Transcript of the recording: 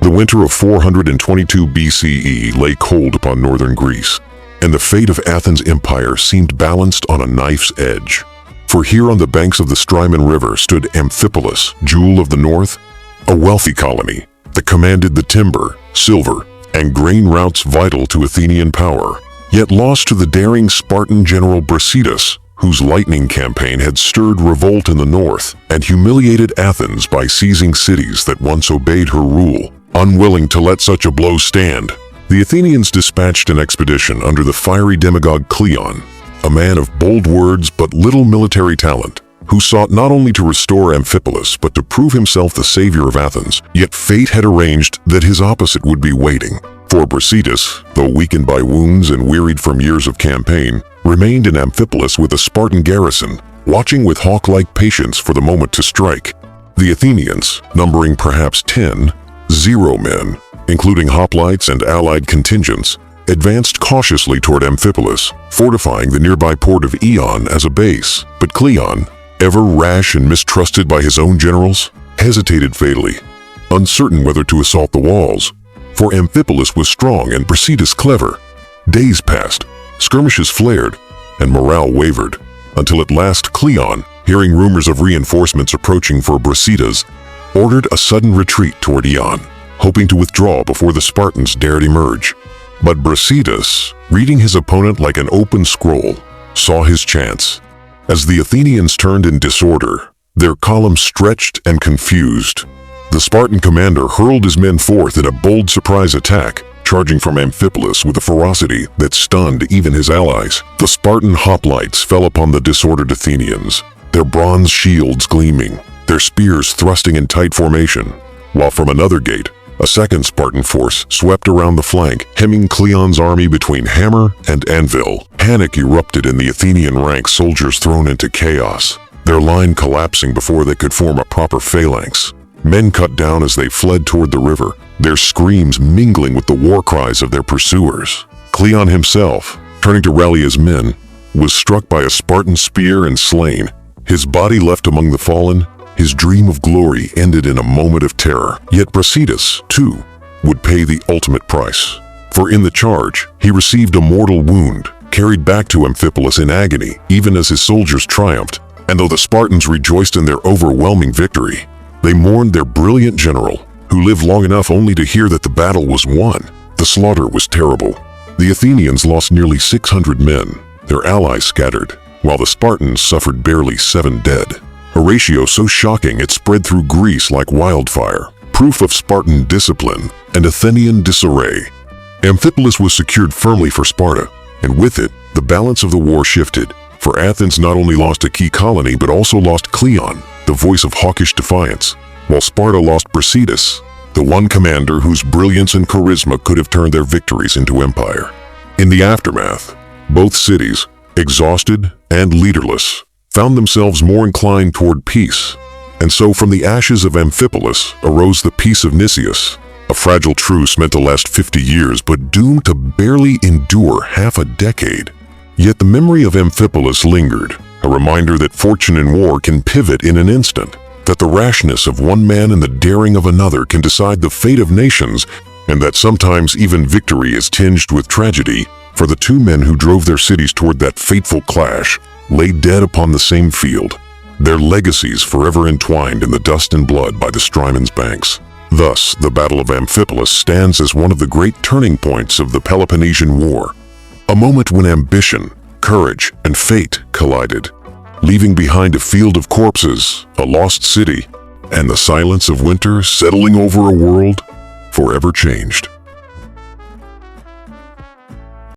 The winter of 422 BCE lay cold upon northern Greece, and the fate of Athens' empire seemed balanced on a knife's edge. For here on the banks of the Strymon River stood Amphipolis, jewel of the north, a wealthy colony that commanded the timber, silver, and grain routes vital to Athenian power, yet lost to the daring Spartan general Brasidas, whose lightning campaign had stirred revolt in the north and humiliated Athens by seizing cities that once obeyed her rule. Unwilling to let such a blow stand, the Athenians dispatched an expedition under the fiery demagogue Cleon, a man of bold words but little military talent, who sought not only to restore Amphipolis but to prove himself the savior of Athens. Yet fate had arranged that his opposite would be waiting. For Brasidas, though weakened by wounds and wearied from years of campaign, remained in Amphipolis with a Spartan garrison, watching with hawk-like patience for the moment to strike. The Athenians, numbering perhaps 10 men, including hoplites and allied contingents, advanced cautiously toward Amphipolis, fortifying the nearby port of Eion as a base. But Cleon, ever rash and mistrusted by his own generals, hesitated fatally, uncertain whether to assault the walls, for Amphipolis was strong and Brasidas clever. Days passed, skirmishes flared, and morale wavered, until at last Cleon, hearing rumors of reinforcements approaching for Brasidas, ordered a sudden retreat toward Eion, hoping to withdraw before the Spartans dared emerge. But Brasidas, reading his opponent like an open scroll, saw his chance. As the Athenians turned in disorder, their column stretched and confused. The Spartan commander hurled his men forth in a bold surprise attack, charging from Amphipolis with a ferocity that stunned even his allies. The Spartan hoplites fell upon the disordered Athenians, their bronze shields gleaming, their spears thrusting in tight formation, while from another gate, a second Spartan force swept around the flank, hemming Cleon's army between hammer and anvil. Panic erupted in the Athenian ranks, soldiers thrown into chaos, their line collapsing before they could form a proper phalanx. Men cut down as they fled toward the river, their screams mingling with the war cries of their pursuers. Cleon himself, turning to rally his men, was struck by a Spartan spear and slain. His body left among the fallen, his dream of glory ended in a moment of terror. Yet Brasidas, too, would pay the ultimate price. For in the charge, he received a mortal wound, carried back to Amphipolis in agony, even as his soldiers triumphed. And though the Spartans rejoiced in their overwhelming victory, they mourned their brilliant general, who lived long enough only to hear that the battle was won. The slaughter was terrible. The Athenians lost nearly 600 men, their allies scattered, while the Spartans suffered barely 7 dead. A ratio so shocking it spread through Greece like wildfire, proof of Spartan discipline and Athenian disarray. Amphipolis was secured firmly for Sparta, and with it, the balance of the war shifted, for Athens not only lost a key colony but also lost Cleon, the voice of hawkish defiance, while Sparta lost Brasidas, the one commander whose brilliance and charisma could have turned their victories into empire. In the aftermath, both cities, exhausted and leaderless, found themselves more inclined toward peace, and so from the ashes of Amphipolis arose the Peace of Nicias, a fragile truce meant to last 50 years but doomed to barely endure half a decade. Yet the memory of Amphipolis lingered, a reminder that fortune in war can pivot in an instant, that the rashness of one man and the daring of another can decide the fate of nations, and that sometimes even victory is tinged with tragedy. For the 2 men who drove their cities toward that fateful clash lay dead upon the same field, their legacies forever entwined in the dust and blood by the Strymon's banks. Thus, the Battle of Amphipolis stands as one of the great turning points of the Peloponnesian War, a moment when ambition, courage, and fate collided, leaving behind a field of corpses, a lost city, and the silence of winter settling over a world forever changed.